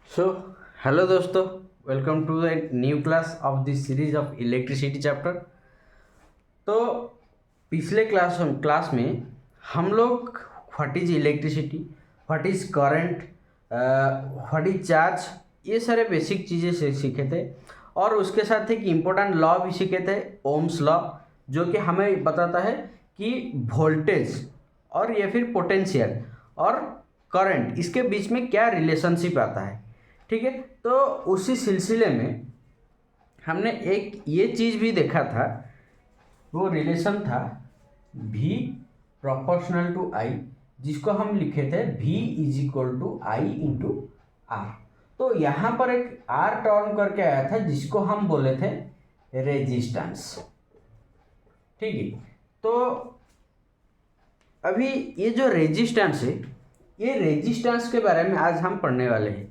सो hello दोस्तों, welcome to the new class of this series of electricity chapter. तो पिछले class में हम लोग what is electricity, what is current, what is charge, ये सारे बेसिक चीज़ें से सीखे थे। और उसके साथ एक इम्पोर्टेंट लॉ भी सीखे थे, ओम्स लॉ, जो कि हमें बताता है कि वोल्टेज और या फिर पोटेंशियल और करंट इसके बीच में क्या रिलेशनशिप आता है। ठीक है, तो उसी सिलसिले में हमने एक ये चीज़ भी देखा था, वो रिलेशन था V प्रोपोर्शनल टू I, जिसको हम लिखे थे V is equal to I into R। तो यहाँ पर एक R टर्म करके आया था जिसको हम बोले थे रेजिस्टेंस। ठीक है, तो अभी ये जो रेजिस्टेंस है, ये रेजिस्टेंस के बारे में आज हम पढ़ने वाले हैं।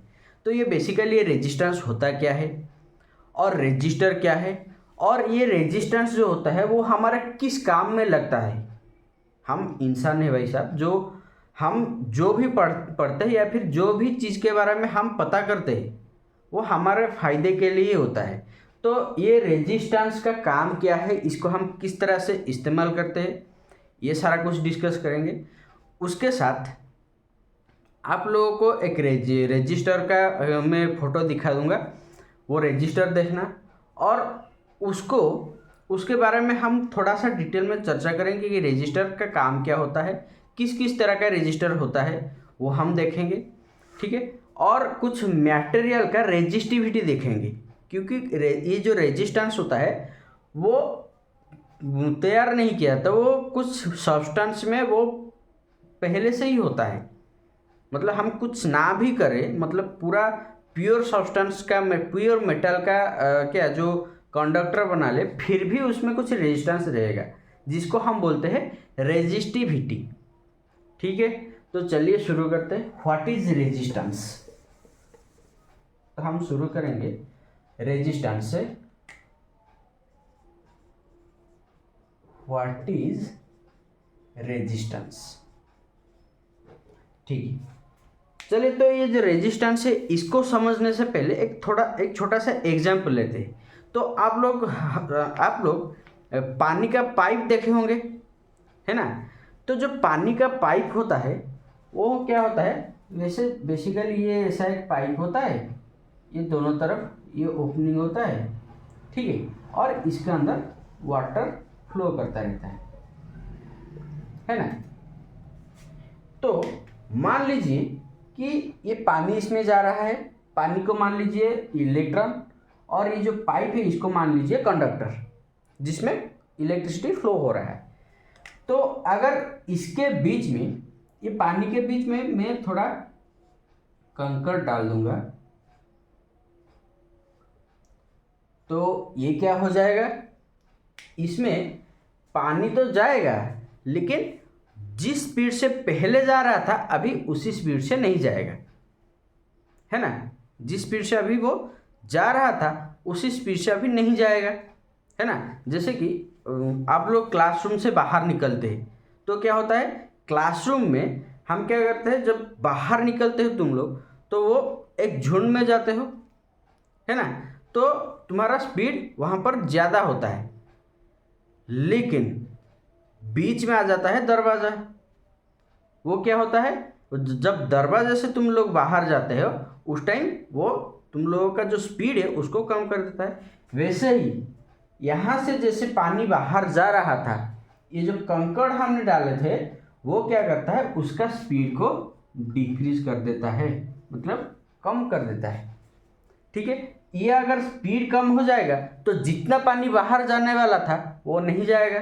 तो ये बेसिकली ये रेजिस्टेंस होता क्या है और रेजिस्टर क्या है, और ये रेजिस्टेंस जो होता है वो हमारा किस काम में लगता है। हम इंसान है भाई साहब, हम जो भी पढ़ते हैं या फिर जो भी चीज़ के बारे में हम पता करते हैं वो हमारे फायदे के लिए होता है। तो ये रेजिस्टेंस का काम क्या है, इसको हम किस तरह से इस्तेमाल करते हैं, ये सारा कुछ डिस्कस करेंगे। उसके साथ आप लोगों को एक रजिस्टर का मैं फ़ोटो दिखा दूंगा, वो रजिस्टर देखना, और उसके बारे में हम थोड़ा सा डिटेल में चर्चा करेंगे कि रजिस्टर का काम क्या होता है, किस किस तरह का रजिस्टर होता है वो हम देखेंगे। ठीक है, और कुछ मटेरियल का रेजिस्टिविटी देखेंगे, क्योंकि ये जो रेजिस्टेंस होता है वो तैयार नहीं किया था, वो कुछ सब्सटेंस में वो पहले से ही होता है। मतलब हम कुछ ना भी करें, मतलब पूरा प्योर सब्सटेंस का, प्योर मेटल का क्या जो कंडक्टर बना ले, फिर भी उसमें कुछ रेजिस्टेंस रहेगा, जिसको हम बोलते हैं रेजिस्टिविटी। ठीक है, तो चलिए शुरू करते हैं। व्हाट इज रेजिस्टेंस, तो हम शुरू करेंगे रेजिस्टेंस से। व्हाट इज रेजिस्टेंस, ठीक है। चलिए, तो ये जो रेजिस्टेंस है इसको समझने से पहले एक छोटा सा एग्जाम्पल लेते हैं। तो आप लोग पानी का पाइप देखे होंगे, है ना। तो जो पानी का पाइप होता है वो क्या होता है, वैसे बेसिकली ये ऐसा एक पाइप होता है, ये दोनों तरफ ये ओपनिंग होता है, ठीक है, और इसके अंदर वाटर फ्लो करता रहता है ना। तो मान लीजिए कि ये पानी इसमें जा रहा है, पानी को मान लीजिए इलेक्ट्रॉन, और ये जो पाइप है इसको मान लीजिए कंडक्टर, जिसमें इलेक्ट्रिसिटी फ्लो हो रहा है। तो अगर इसके बीच में, ये पानी के बीच में मैं थोड़ा कंकड़ डाल दूंगा, तो ये क्या हो जाएगा, इसमें पानी तो जाएगा लेकिन जिस स्पीड से पहले जा रहा था अभी उसी स्पीड से नहीं जाएगा, है ना। जिस स्पीड से अभी वो जा रहा था उसी स्पीड से अभी नहीं जाएगा, है ना। जैसे कि आप लोग क्लासरूम से बाहर निकलते हैं तो क्या होता है, क्लासरूम में हम क्या करते हैं, जब बाहर निकलते हो तुम लोग तो वो एक झुंड में जाते हो, है ना। तो तुम्हारा स्पीड वहाँ पर ज़्यादा होता है, लेकिन बीच में आ जाता है दरवाज़ा। वो क्या होता है, जब दरवाजे से तुम लोग बाहर जाते हो उस टाइम वो तुम लोगों का जो स्पीड है उसको कम कर देता है। वैसे ही यहाँ से जैसे पानी बाहर जा रहा था, ये जो कंकड़ हमने डाले थे वो क्या करता है, उसका स्पीड को डिक्रीज कर देता है, मतलब कम कर देता है। ठीक है, ये अगर स्पीड कम हो जाएगा तो जितना पानी बाहर जाने वाला था वो नहीं जाएगा,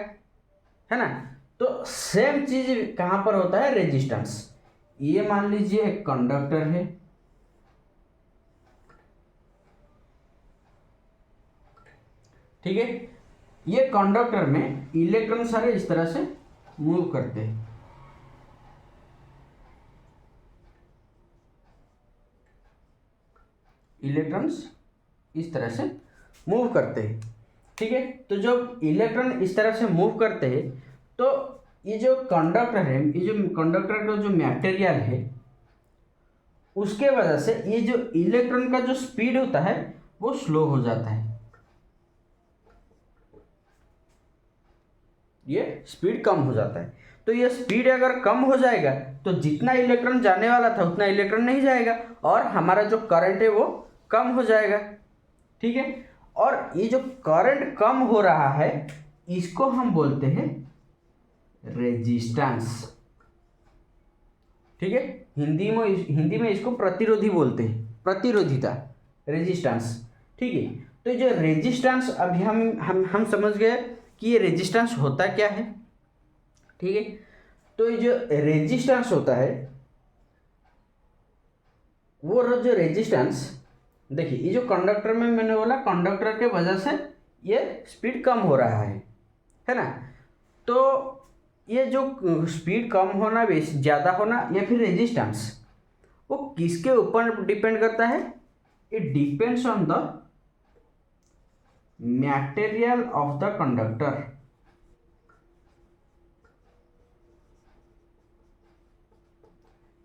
है ना। तो सेम चीज कहाँ पर होता है, रेजिस्टेंस। ये मान लीजिए एक कंडक्टर है, ठीक है। ये कंडक्टर में इलेक्ट्रॉन सारे इस तरह से मूव करते हैं, इलेक्ट्रॉन्स इस तरह से मूव करते हैं, ठीक है। तो जब इलेक्ट्रॉन इस तरह से मूव करते हैं तो ये जो कंडक्टर है, ये जो कंडक्टर का जो मटेरियल है उसके वजह से ये जो इलेक्ट्रॉन का जो स्पीड होता है वो स्लो हो जाता है, ये स्पीड कम हो जाता है। तो ये स्पीड अगर कम हो जाएगा तो जितना इलेक्ट्रॉन जाने वाला था उतना इलेक्ट्रॉन नहीं जाएगा और हमारा जो करंट है वो कम हो जाएगा। ठीक है, और ये जो करंट कम हो रहा है इसको हम बोलते हैं रेजिस्टेंस। ठीक है, हिंदी में इसको प्रतिरोधी बोलते हैं, प्रतिरोधिता, रेजिस्टेंस। ठीक है, तो जो रेजिस्टेंस अभी हम समझ गए कि ये रेजिस्टेंस होता क्या है। ठीक है, तो ये जो रेजिस्टेंस होता है वो जो रेजिस्टेंस, देखिए ये जो कंडक्टर में मैंने बोला कंडक्टर के वजह से ये स्पीड कम हो रहा है ना। तो ये जो स्पीड कम होना ज़्यादा होना या फिर रेजिस्टेंस वो किसके ऊपर डिपेंड करता है? It depends on the material of the conductor.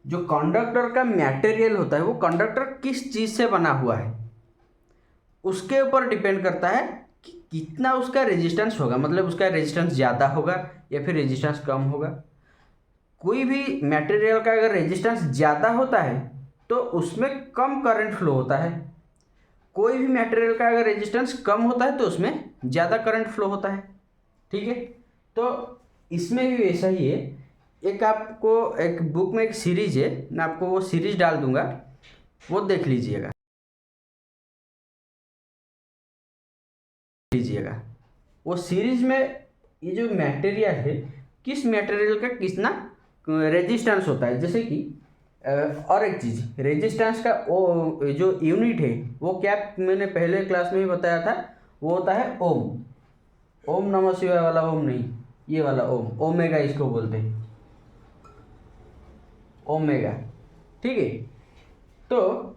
जो कंडक्टर का मटेरियल होता है वो कंडक्टर किस चीज़ से बना हुआ है उसके ऊपर डिपेंड करता है कि कितना उसका रेजिस्टेंस होगा, मतलब उसका रेजिस्टेंस ज़्यादा होगा या फिर रेजिस्टेंस कम होगा। कोई भी मटेरियल का अगर रेजिस्टेंस ज़्यादा होता है तो उसमें कम करंट फ्लो होता है, कोई भी मटेरियल का अगर रेजिस्टेंस कम होता है तो उसमें ज़्यादा करंट फ्लो होता है। ठीक है, तो इसमें भी वैसा ही है। एक आपको एक बुक में एक सीरीज है, मैं आपको वो सीरीज डाल दूंगा, वो देख लीजिएगा वो सीरीज में ये जो मटेरियल है किस मटेरियल का कितना रेजिस्टेंस होता है। जैसे कि और एक चीज़, रेजिस्टेंस का वो जो यूनिट है वो क्या मैंने पहले क्लास में ही बताया था, वो होता है ओम। ओम नमः शिवाय वाला ओम नहीं, ये वाला ओम, ओमेगा इसको बोलते हैं, ओमेगा। ठीक है, तो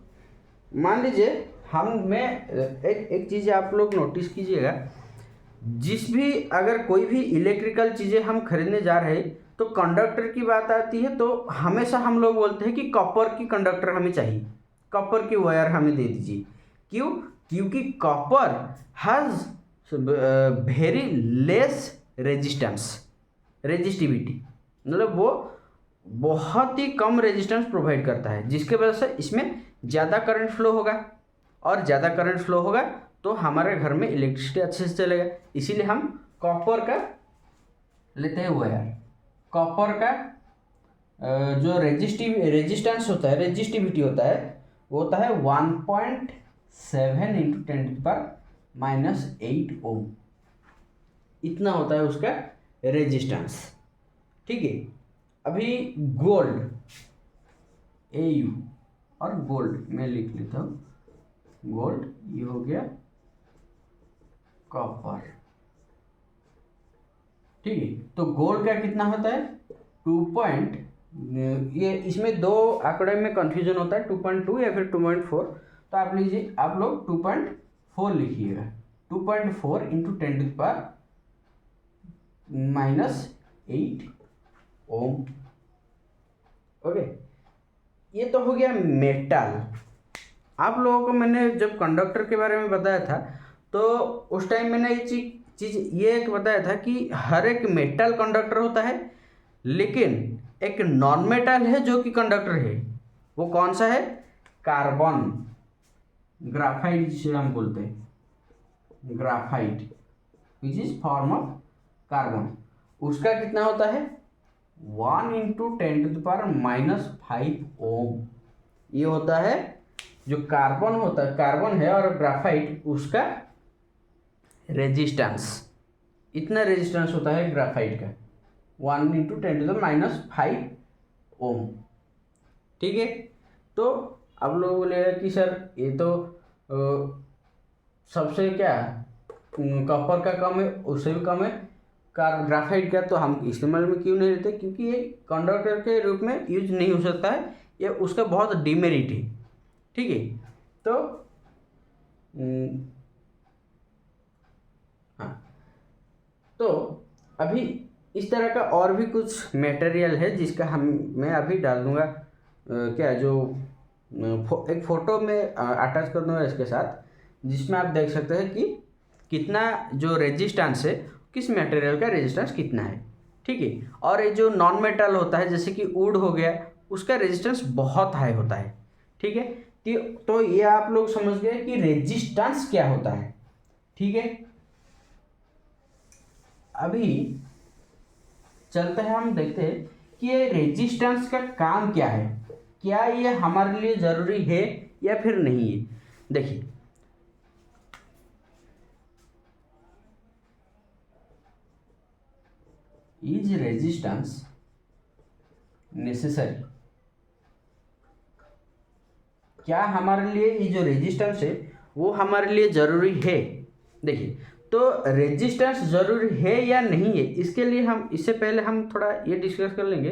मान लीजिए मैं एक चीज़ आप लोग नोटिस कीजिएगा, जिस भी अगर कोई भी इलेक्ट्रिकल चीज़ें हम खरीदने जा रहे हैं तो कंडक्टर की बात आती है तो हमेशा हम लोग बोलते हैं कि कॉपर की कंडक्टर हमें चाहिए, कॉपर की वायर हमें दे दीजिए। क्यों? क्योंकि copper has very less resistivity, मतलब वो बहुत ही कम रेजिस्टेंस प्रोवाइड करता है, जिसके वजह से इसमें ज़्यादा करंट फ्लो होगा और ज़्यादा करंट फ्लो होगा तो हमारे घर में इलेक्ट्रिसिटी अच्छे से चलेगा। इसीलिए हम कॉपर का लेते हैं वायर। कॉपर का जो रेजिस्टेंस होता है, रेजिस्टिविटी होता है, वो होता है 1.7 इंटू 10⁻⁸ ओम, इतना होता है उसका रेजिस्टेंस। ठीक है, अभी गोल्ड, AU और गोल्ड मैं लिख लेता हूँ, गोल्ड ये हो गया कॉपर। ठीक है, तो गोल्ड का कितना होता है 2. ये इसमें दो आंकड़े में कंफ्यूजन होता है, 2.2 या फिर 2.4, तो आप लीजिए, आप लोग 2.4 लिखिएगा, 2.4 इंटू 10⁻⁸ ओम। ओके, ये तो हो गया मेटल। आप लोगों को मैंने जब कंडक्टर के बारे में बताया था तो उस टाइम मैंने ये चीज़ ये एक बताया था कि हर एक मेटल कंडक्टर होता है, लेकिन एक नॉन मेटल है जो कि कंडक्टर है, वो कौन सा है? कार्बन, ग्राफाइट जिसे हम बोलते हैं, graphite which is form of carbon. उसका कितना होता है 1 इंटू 10⁻⁵ ओम। ये होता है जो कार्बन होता है, कार्बन है और ग्राफाइट, उसका रेजिस्टेंस, इतना रेजिस्टेंस होता है ग्राफाइट का 1 इंटू 10⁻⁵ ओम। ठीक है, तो अब लोग बोलेगा कि सर ये तो सबसे क्या कॉपर का कम है, उससे भी कम है ग्राफाइट का, तो हम इस्तेमाल में क्यों नहीं लेते? क्योंकि ये कंडक्टर के रूप में यूज नहीं हो सकता है, ये उसका बहुत डिमेरिट है। ठीक है, तो हाँ, तो अभी इस तरह का और भी कुछ मटेरियल है जिसका मैं अभी डाल दूंगा क्या जो एक फ़ोटो में अटैच कर दूँगा इसके साथ, जिसमें आप देख सकते हैं कि कितना जो रेजिस्टेंस है, किस मटेरियल का रेजिस्टेंस कितना है। ठीक है। और ये जो नॉन मेटल होता है जैसे कि वुड हो गया, उसका रेजिस्टेंस बहुत हाई होता है। ठीक है। तो ये आप लोग समझ गए कि रेजिस्टेंस क्या होता है। ठीक है। अभी चलते हैं, हम देखते हैं कि ये रेजिस्टेंस का काम क्या है, क्या ये हमारे लिए ज़रूरी है या फिर नहीं है। देखिए, इज रेजिस्टेंस नेसेसरी, क्या हमारे लिए ये जो रेजिस्टेंस है वो हमारे लिए ज़रूरी है। देखिए, तो रेजिस्टेंस ज़रूरी है या नहीं है, इसके लिए हम इससे पहले हम थोड़ा ये डिस्कस कर लेंगे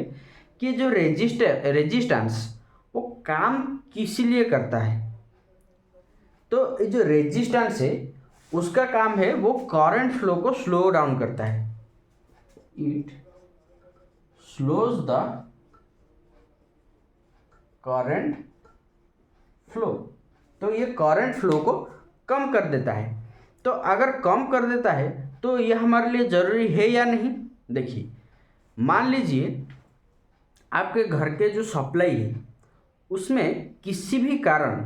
कि जो रेजिस्टेंस वो काम किस लिए करता है। तो ये जो रेजिस्टेंस है उसका काम है वो करंट फ्लो को स्लो डाउन करता है। It slows the current flow, तो ये करंट फ्लो को कम कर देता है। तो अगर कम कर देता है तो ये हमारे लिए ज़रूरी है या नहीं। देखिए, मान लीजिए आपके घर के जो सप्लाई है उसमें किसी भी कारण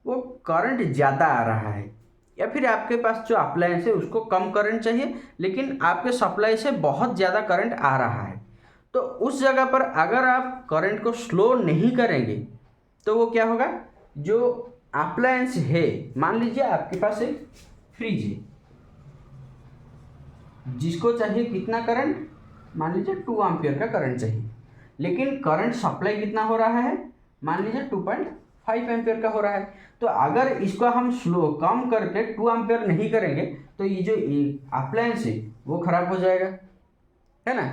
वो करंट ज़्यादा आ रहा है, या फिर आपके पास जो अप्लायंस है उसको कम करंट चाहिए लेकिन आपके सप्लाई से बहुत ज़्यादा करंट आ रहा है, तो उस जगह पर अगर आप करंट को स्लो नहीं करेंगे तो वो क्या होगा, जो अप्लायंस है, मान लीजिए आपके पास एक फ्रिज है जिसको चाहिए कितना करंट, मान लीजिए 2 एम्पियर का करंट चाहिए, लेकिन करंट सप्लाई कितना हो रहा है, मान लीजिए 2.5 एम्पियर का हो रहा है। तो अगर इसको हम स्लो कम करके 2 एम्पियर नहीं करेंगे तो ये जो अप्लायंस है वो खराब हो जाएगा, है ना।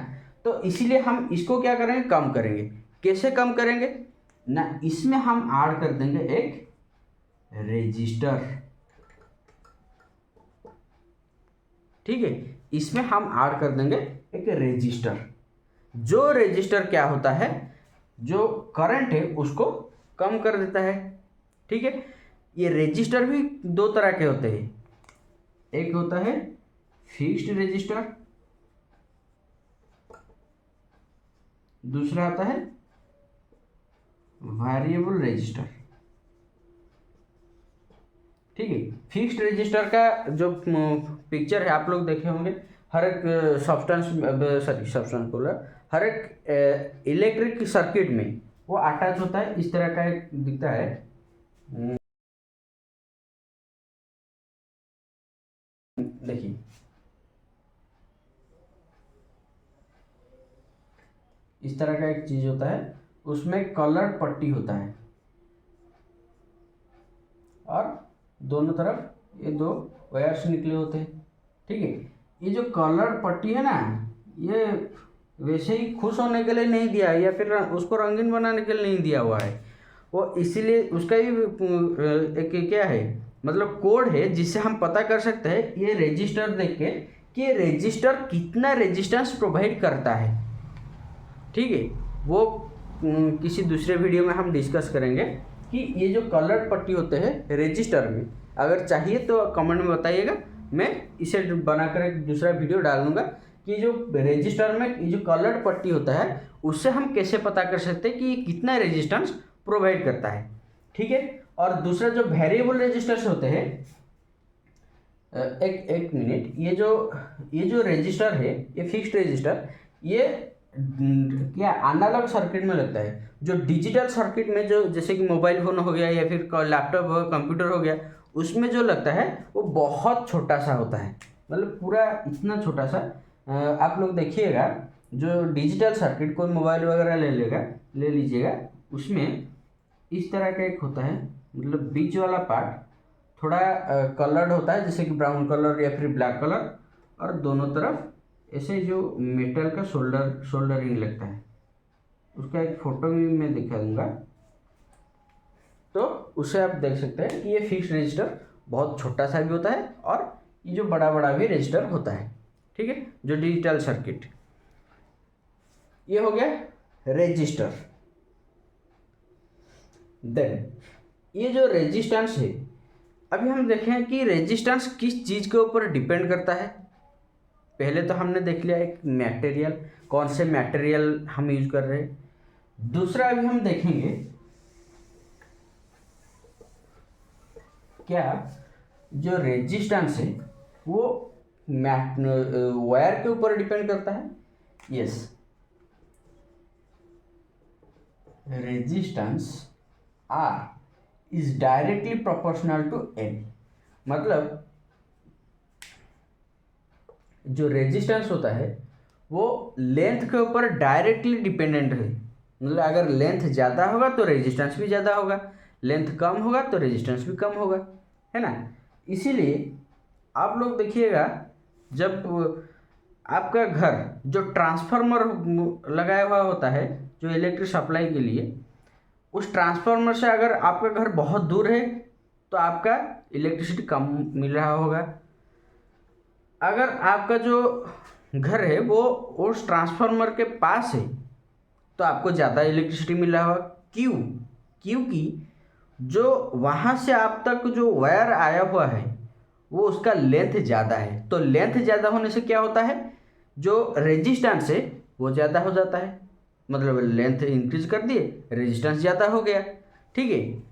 तो इसीलिए हम इसको क्या करेंगे, कम करेंगे। कैसे कम करेंगे ना, इसमें हम ऐड कर देंगे एक रेजिस्टर। ठीक है, इसमें हम ऐड कर देंगे एक रेजिस्टर। जो रेजिस्टर क्या होता है, जो करंट है उसको कम कर देता है। ठीक है। ये रेजिस्टर भी 2 तरह के होते हैं, एक होता है फिक्स्ड रेजिस्टर, दूसरा आता है वेरिएबल रेजिस्टर। ठीक है। फिक्स्ड रेजिस्टर का जो पिक्चर है आप लोग देखे होंगे, हर एक सब्सटेंस बोला, हर एक इलेक्ट्रिक सर्किट में वो अटैच होता है, इस तरह का एक दिखता है। देखिए, इस तरह का एक चीज होता है, उसमें कलर्ड पट्टी होता है और दोनों तरफ ये 2 वायर्स निकले होते हैं। ठीक है। ये जो कलर्ड पट्टी है ना, ये वैसे ही खुश होने के लिए नहीं दिया है या फिर उसको रंगीन बनाने के लिए नहीं दिया हुआ है, वो इसीलिए उसका ही एक क्या है, मतलब कोड है जिससे हम पता कर सकते हैं ये रेजिस्टर देख के कि ये रेजिस्टर कितना रेजिस्टेंस प्रोवाइड करता है। ठीक है। वो किसी दूसरे वीडियो में हम डिस्कस करेंगे कि ये जो कलर्ड पट्टी होते हैं रेजिस्टर में, अगर चाहिए तो कमेंट में बताइएगा, मैं इसे बनाकर एक दूसरा वीडियो डाल दूंगा कि जो रेजिस्टर में ये जो कलर्ड पट्टी होता है उससे हम कैसे पता कर सकते हैं कि ये कितना रेजिस्टेंस प्रोवाइड करता है। ठीक है। और दूसरा जो वेरिएबल रेजिस्टर्स होते हैं, एक मिनट, ये जो रेजिस्टर है, ये फिक्स्ड रेजिस्टर, ये क्या एनालॉग सर्किट में लगता है। जो डिजिटल सर्किट में, जो जैसे कि मोबाइल फ़ोन हो गया या फिर लैपटॉप हो, कंप्यूटर हो गया, उसमें जो लगता है वो बहुत छोटा सा होता है, मतलब पूरा इतना छोटा सा। आप लोग देखिएगा, जो डिजिटल सर्किट कोई मोबाइल वगैरह ले लीजिएगा, उसमें इस तरह का एक होता है, मतलब बीच वाला पार्ट थोड़ा कलर्ड होता है, जैसे कि ब्राउन कलर या फिर ब्लैक कलर, और दोनों तरफ ऐसे जो मेटल का सोल्डरिंग लगता है, उसका एक फ़ोटो भी मैं दिखा दूंगा, तो उसे आप देख सकते हैं कि ये फिक्स्ड रजिस्टर बहुत छोटा सा भी होता है और ये जो बड़ा बड़ा भी रजिस्टर होता है। ठीक है। जो डिजिटल सर्किट, ये हो गया रजिस्टर। देन ये जो रेजिस्टेंस है, अभी हम देखें कि रेजिस्टेंस किस चीज़ के ऊपर डिपेंड करता है। पहले तो हमने देख लिया एक मटेरियल, कौन से मटेरियल हम यूज कर रहे हैं। दूसरा अभी हम देखेंगे क्या जो रेजिस्टेंस है वो वायर के ऊपर डिपेंड करता है। Yes, resistance R is directly proportional to L. मतलब जो रेजिस्टेंस होता है वो लेंथ के ऊपर डायरेक्टली डिपेंडेंट है। मतलब अगर लेंथ ज़्यादा होगा तो रेजिस्टेंस भी ज़्यादा होगा, लेंथ कम होगा तो रेजिस्टेंस भी कम होगा, है ना। इसीलिए आप लोग देखिएगा, जब आपका घर जो ट्रांसफार्मर लगाया हुआ होता है जो इलेक्ट्रिक सप्लाई के लिए, उस ट्रांसफार्मर से अगर आपका घर बहुत दूर है तो आपका इलेक्ट्रिसिटी कम मिल रहा होगा। अगर आपका जो घर है वो उस ट्रांसफार्मर के पास है तो आपको ज़्यादा इलेक्ट्रिसिटी मिल रहा होगा। क्यों? क्योंकि जो वहाँ से आप तक जो वायर आया हुआ है वो उसका लेंथ ज़्यादा है। तो लेंथ ज़्यादा होने से क्या होता है, जो रेजिस्टेंस है वो ज़्यादा हो जाता है। मतलब लेंथ इंक्रीज कर दिए, रेजिस्टेंस ज़्यादा हो गया, ठीक है।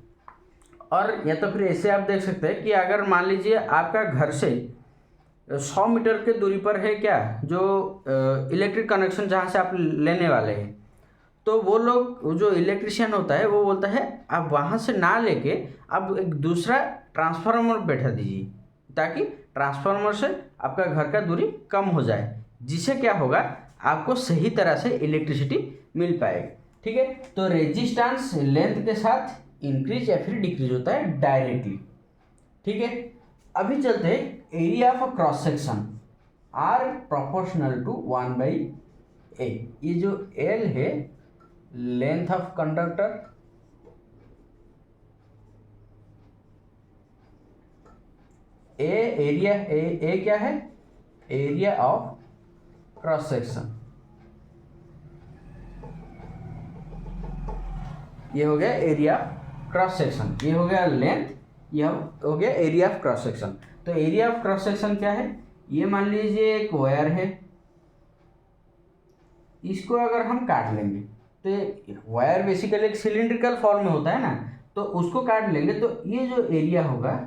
और या तो फिर ऐसे आप देख सकते हैं कि अगर मान लीजिए आपका घर से 100 मीटर के दूरी पर है क्या जो इलेक्ट्रिक कनेक्शन जहाँ से आप लेने वाले हैं, तो वो लोग जो इलेक्ट्रिशियन होता है वो बोलता है आप वहाँ से ना लेके आप एक दूसरा ट्रांसफार्मर बैठा दीजिए ताकि ट्रांसफार्मर से आपका घर का दूरी कम हो जाए, जिससे क्या होगा आपको सही तरह से इलेक्ट्रिसिटी मिल पाएगी, ठीक है। तो रेजिस्टेंस लेंथ के साथ इंक्रीज या फिर डिक्रीज होता है डायरेक्टली, ठीक है। अभी चलते हैं area of cross section are proportional to 1/a। ये जो एल है length of conductor, A area, A क्या है, एरिया ऑफ क्रॉस सेक्शन। ये हो गया एरिया क्रॉस सेक्शन, ये हो गया लेंथ, ये हो गया एरिया ऑफ क्रॉस सेक्शन। तो एरिया ऑफ क्रॉस सेक्शन क्या है, ये मान लीजिए एक वायर है, इसको अगर हम काट लेंगे तो वायर बेसिकली एक सिलिंड्रिकल फॉर्म में होता है ना, तो उसको काट लेंगे तो ये जो एरिया होगा,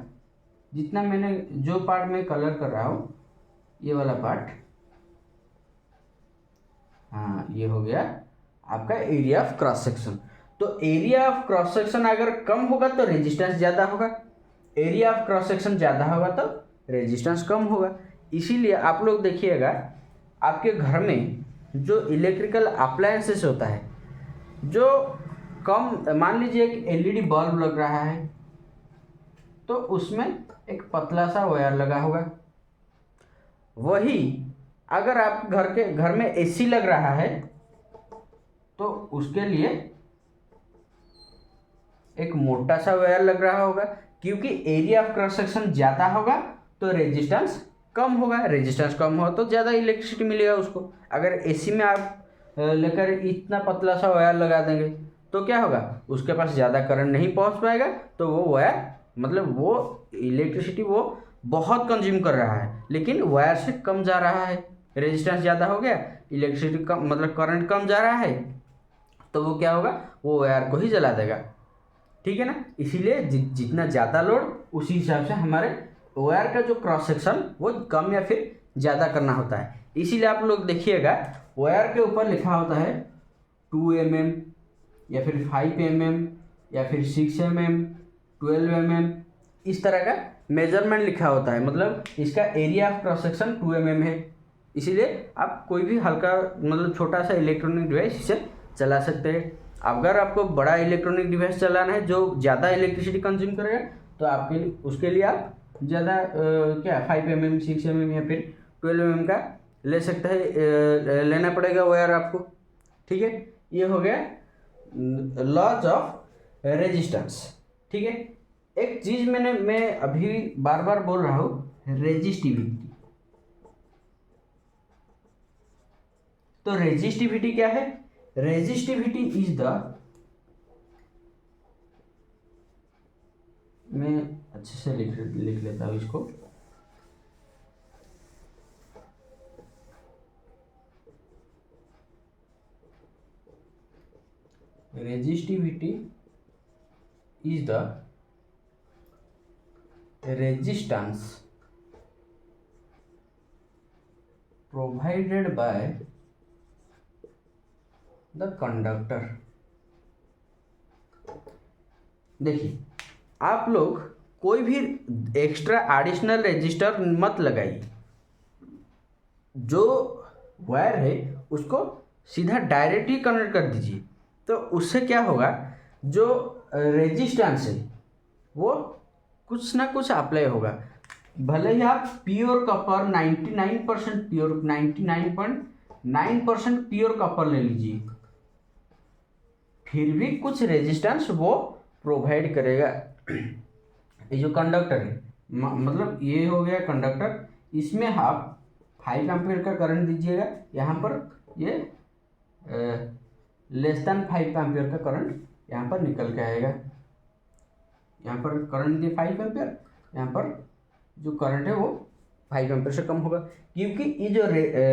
जितना मैंने जो पार्ट में कलर कर रहा हूँ ये वाला पार्ट, हाँ ये हो गया आपका एरिया ऑफ क्रॉस सेक्शन। तो एरिया ऑफ क्रॉस सेक्शन अगर कम होगा तो रेजिस्टेंस ज़्यादा होगा, एरिया ऑफ क्रॉस सेक्शन ज़्यादा होगा तो रेजिस्टेंस कम होगा। इसीलिए आप लोग देखिएगा आपके घर में जो इलेक्ट्रिकल अप्लायंसेस होता है, जो कम, मान लीजिए एक एलईडी बल्ब लग रहा है तो उसमें एक पतला सा वायर लगा होगा। वही अगर आप घर में एसी लग रहा है तो उसके लिए एक मोटा सा वायर लग रहा होगा, क्योंकि एरिया ऑफ क्रॉस सेक्शन ज़्यादा होगा तो रेजिस्टेंस कम होगा, रेजिस्टेंस कम हो तो ज़्यादा इलेक्ट्रिसिटी मिलेगा उसको। अगर एसी में आप लेकर इतना पतला सा वायर लगा देंगे तो क्या होगा, उसके पास ज़्यादा करंट नहीं पहुंच पाएगा, तो वो वायर मतलब वो इलेक्ट्रिसिटी वो बहुत कंज्यूम कर रहा है लेकिन वायर से कम जा रहा है, रेजिस्टेंस ज़्यादा हो गया, इलेक्ट्रिसिटी कम मतलब करंट कम जा रहा है, तो वो क्या होगा, वो वायर को ही जला देगा, ठीक है ना। इसीलिए जितना ज़्यादा लोड उसी हिसाब से हमारे वायर का जो क्रॉस सेक्शन वो कम या फिर ज़्यादा करना होता है। इसीलिए आप लोग देखिएगा वायर के ऊपर लिखा होता है 2 mm या फिर 5 mm या फिर 6 mm 12 mm, इस तरह का मेजरमेंट लिखा होता है। मतलब इसका area of cross section 2 mm है। इसीलिए आप कोई भी हल्का मतलब छोटा सा इलेक्ट्रॉनिक डिवाइस इसे चला सकते हैं। अगर आपको बड़ा इलेक्ट्रॉनिक डिवाइस चलाना है जो ज़्यादा इलेक्ट्रिसिटी कंज्यूम करेगा तो आपके लिए उसके लिए आप ज़्यादा क्या 5 mm 6 mm या फिर 12 mm का ले सकते हैं, लेना पड़ेगा वायर आपको, ठीक है। ये हो गया लॉज ऑफ रेजिस्टेंस, ठीक है। एक चीज़ मैं अभी बार बार बोल रहा हूँ, रेजिस्टिविटी। तो रेजिस्टिविटी क्या है, रेजिस्टिविटी इज द मैं अच्छे से लिख लेता हूँ इसको। Resistivity is the resistance provided by the conductor. देखिए, आप लोग कोई भी एक्स्ट्रा एडिशनल रजिस्टर मत लगाइए। जो वायर है उसको सीधा डायरेक्ट ही कनेक्ट कर दीजिए, तो उससे क्या होगा, जो रेजिस्टेंस है वो कुछ ना कुछ अप्लाई होगा। भले ही आप pure copper 99% pure 99.9% pure copper ले लीजिए, फिर भी कुछ रेजिस्टेंस वो प्रोवाइड करेगा। ये जो कंडक्टर है, मतलब ये हो गया कंडक्टर, इसमें आप 5 एम्पीयर का करंट दीजिएगा, यहाँ पर ये लेस देन 5 एम्पीयर का करंट यहाँ पर निकल के आएगा। यहाँ पर करंट दिए 5 एम्पीयर, यहाँ पर जो करंट है वो 5 एम्पीयर से कम होगा, क्योंकि ये जो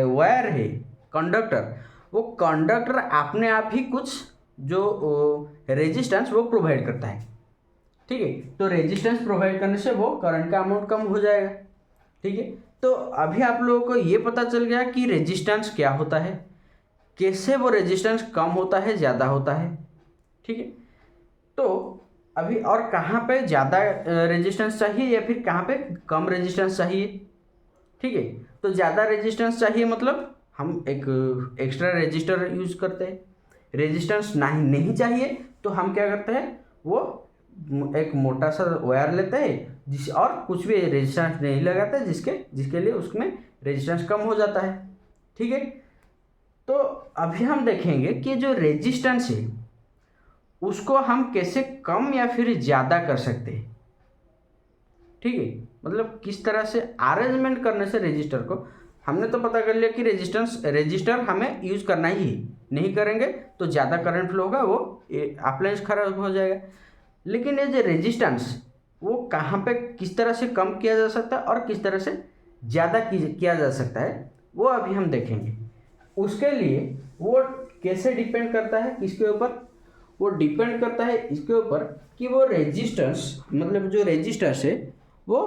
वायर है कंडक्टर, वो कंडक्टर अपने आप ही कुछ जो रेजिस्टेंस वो प्रोवाइड करता है। ठीक है, तो रेजिस्टेंस प्रोवाइड करने से वो करंट का अमाउंट कम हो जाएगा। ठीक है, तो अभी आप लोगों को ये पता चल गया कि रेजिस्टेंस क्या होता है, कैसे वो रेजिस्टेंस कम होता है, ज़्यादा होता है। ठीक है, तो अभी और कहाँ पे ज़्यादा रेजिस्टेंस चाहिए या फिर कहाँ पे कम रेजिस्टेंस चाहिए। ठीक है, तो ज़्यादा रेजिस्टेंस चाहिए मतलब हम एक एक्स्ट्रा रेजिस्टर यूज़ करते हैं। रेजिस्टेंस नहीं चाहिए तो हम क्या करते हैं, वो एक मोटा सा वायर लेते हैं जिस और कुछ भी रेजिस्टेंस नहीं लगाते, जिसके लिए उसमें रेजिस्टेंस कम हो जाता है। ठीक है, तो अभी हम देखेंगे कि जो रेजिस्टेंस है उसको हम कैसे कम या फिर ज़्यादा कर सकते हैं। ठीक है, मतलब किस तरह से अरेंजमेंट करने से रेजिस्टर को, हमने तो पता कर लिया कि रेजिस्टर हमें यूज़ करना ही है, नहीं करेंगे तो ज़्यादा करंट फ्लो होगा, वो अप्लायंस खराब हो जाएगा। लेकिन ये जो रेजिस्टेंस वो कहाँ पे किस तरह से कम किया जा सकता है और किस तरह से ज़्यादा किया जा सकता है, वो अभी हम देखेंगे। उसके लिए वो कैसे डिपेंड करता है, किसके ऊपर, वो डिपेंड करता है इसके ऊपर कि वो रेजिस्टेंस, मतलब जो रेजिस्टेंस है वो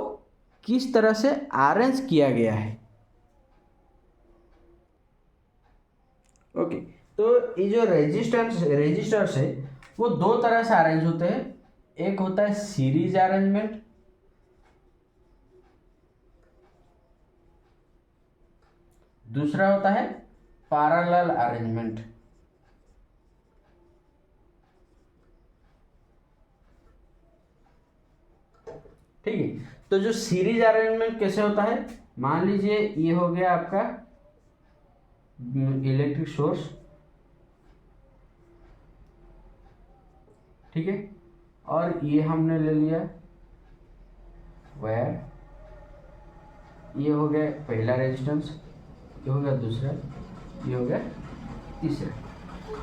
किस तरह से अरेंज किया गया है। ओके, तो ये जो रेजिस्टर्स है वो दो तरह से अरेंज होते हैं। एक होता है सीरीज अरेंजमेंट, दूसरा होता है पैरेलल अरेंजमेंट। ठीक है, तो जो सीरीज अरेंजमेंट कैसे होता है, मान लीजिए ये हो गया आपका इलेक्ट्रिक सोर्स। ठीक है, और ये हमने ले लिया वायर, ये हो गया पहला रेजिस्टेंस, ये हो गया दूसरा, ये हो गया तीसरा।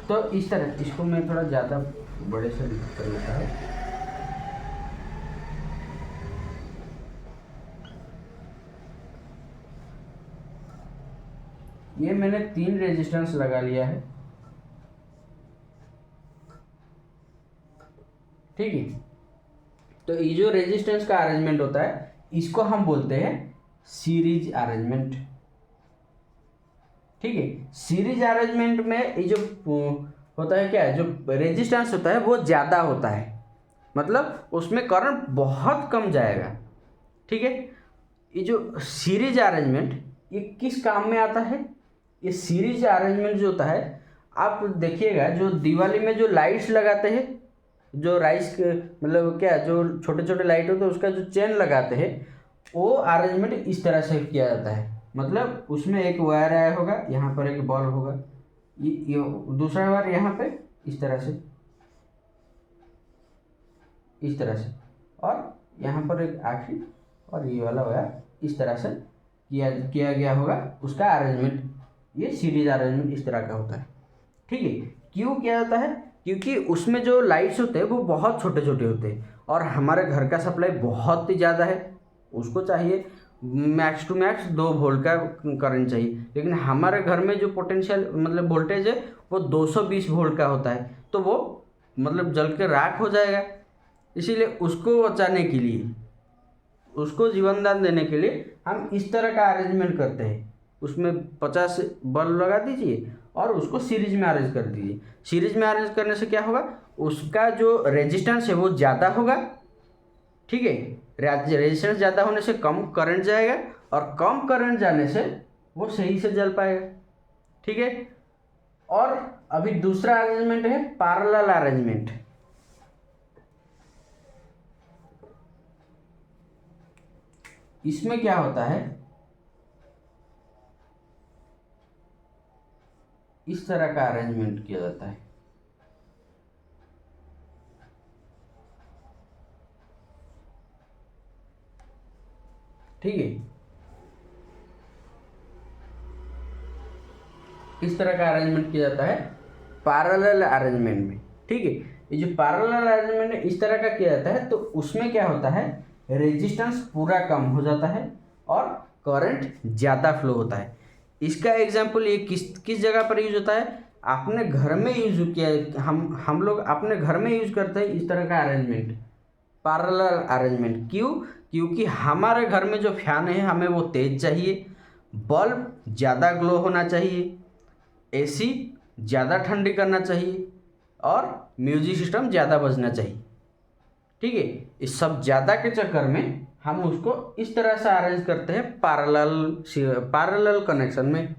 तो इस तरह, इसको मैं थोड़ा ज़्यादा बड़े से कर लेता हूँ। ये मैंने 3 रेजिस्टेंस लगा लिया है। ठीक है, तो ये जो रेजिस्टेंस का अरेंजमेंट होता है इसको हम बोलते हैं सीरीज अरेंजमेंट। ठीक है, सीरीज अरेंजमेंट में ये जो होता है, क्या है, जो रेजिस्टेंस होता है वो ज़्यादा होता है, मतलब उसमें करंट बहुत कम जाएगा। ठीक है, ये जो सीरीज अरेंजमेंट ये किस काम में आता है, ये सीरीज अरेंजमेंट जो होता है, आप देखिएगा जो दिवाली में जो लाइट्स लगाते हैं, जो राइस मतलब क्या, जो छोटे छोटे लाइट होते हैं उसका जो चेन लगाते हैं, वो अरेंजमेंट इस तरह से किया जाता है। मतलब उसमें एक वायर आया होगा, यहाँ पर एक बॉल होगा, ये दूसरा वायर यहाँ पे इस तरह से, और यहाँ पर एक आखिरी, और ये वाला वायर इस तरह से किया गया होगा। उसका अरेंजमेंट, ये सीरीज अरेंजमेंट इस तरह का होता है। ठीक है, क्यों किया जाता है, क्योंकि उसमें जो लाइट्स होते हैं वो बहुत छोटे छोटे होते हैं और हमारे घर का सप्लाई बहुत ही ज़्यादा है, उसको चाहिए मैक्स टू मैक्स 2 वोल्ट का करंट चाहिए, लेकिन हमारे घर में जो पोटेंशियल मतलब वोल्टेज है वो 220 वोल्ट का होता है, तो वो मतलब जल के राख हो जाएगा। इसीलिए उसको बचाने के लिए, उसको जीवनदान देने के लिए हम इस तरह का अरेंजमेंट करते हैं। उसमें 50 बल्ब लगा दीजिए और उसको सीरीज में अरेंज कर दीजिए। सीरीज में अरेंज करने से क्या होगा, उसका जो रेजिस्टेंस है वो ज़्यादा होगा, ठीक है। रेजिस्टेंस ज़्यादा होने से कम करंट जाएगा और कम करंट जाने से वो सही से जल पाएगा, ठीक है। और अभी दूसरा अरेंजमेंट है पैरेलल अरेंजमेंट। इसमें क्या होता है, इस तरह का अरेंजमेंट किया जाता है, ठीक है। इस तरह का अरेंजमेंट किया जाता है पैरेलल अरेंजमेंट में, ठीक है। ये जो पैरेलल अरेंजमेंट है इस तरह का किया जाता है, तो उसमें क्या होता है, रेजिस्टेंस पूरा कम हो जाता है और करंट ज़्यादा फ्लो होता है। इसका एग्जांपल ये किस जगह पर यूज होता है, आपने घर में यूज किया, हम लोग अपने घर में यूज करते हैं इस तरह का अरेंजमेंट, पैरेलल अरेंजमेंट। क्यों? क्योंकि हमारे घर में जो फैन है हमें वो तेज चाहिए, बल्ब ज़्यादा ग्लो होना चाहिए, एसी ज़्यादा ठंडी करना चाहिए और म्यूजिक सिस्टम ज़्यादा बजना चाहिए, ठीक है। इस सब ज़्यादा के चक्कर में हम उसको इस तरह से अरेंज करते हैं पैरेलल कनेक्शन में,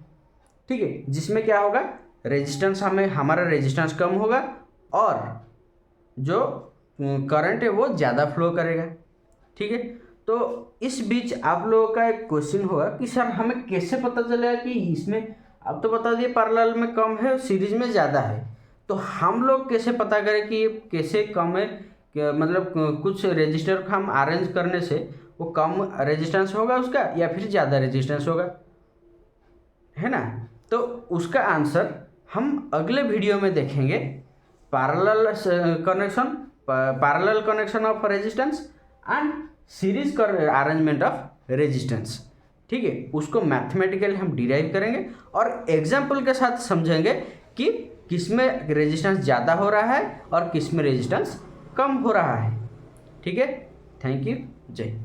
ठीक है। जिसमें क्या होगा, रेजिस्टेंस हमारा रेजिस्टेंस कम होगा और जो करंट है वो ज़्यादा फ्लो करेगा, ठीक है। तो इस बीच आप लोगों का एक क्वेश्चन होगा कि सर हमें कैसे पता चलेगा कि इसमें, अब तो बता दिए पैरेलल में कम है सीरीज में ज़्यादा है, तो हम लोग कैसे पता करें कि ये कैसे कम है, मतलब कुछ रेजिस्टर को हम अरेंज करने से वो कम रेजिस्टेंस होगा उसका या फिर ज़्यादा रेजिस्टेंस होगा, है ना। तो उसका आंसर हम अगले वीडियो में देखेंगे, parallel connection of resistance and series arrangement of resistance, ठीक है। उसको मैथमेटिकली हम डिराइव करेंगे और एग्जाम्पल के साथ समझेंगे कि किसमें रेजिस्टेंस ज़्यादा हो रहा है और किसमें रेजिस्टेंस कम हो रहा है, ठीक है। थैंक यू, जय।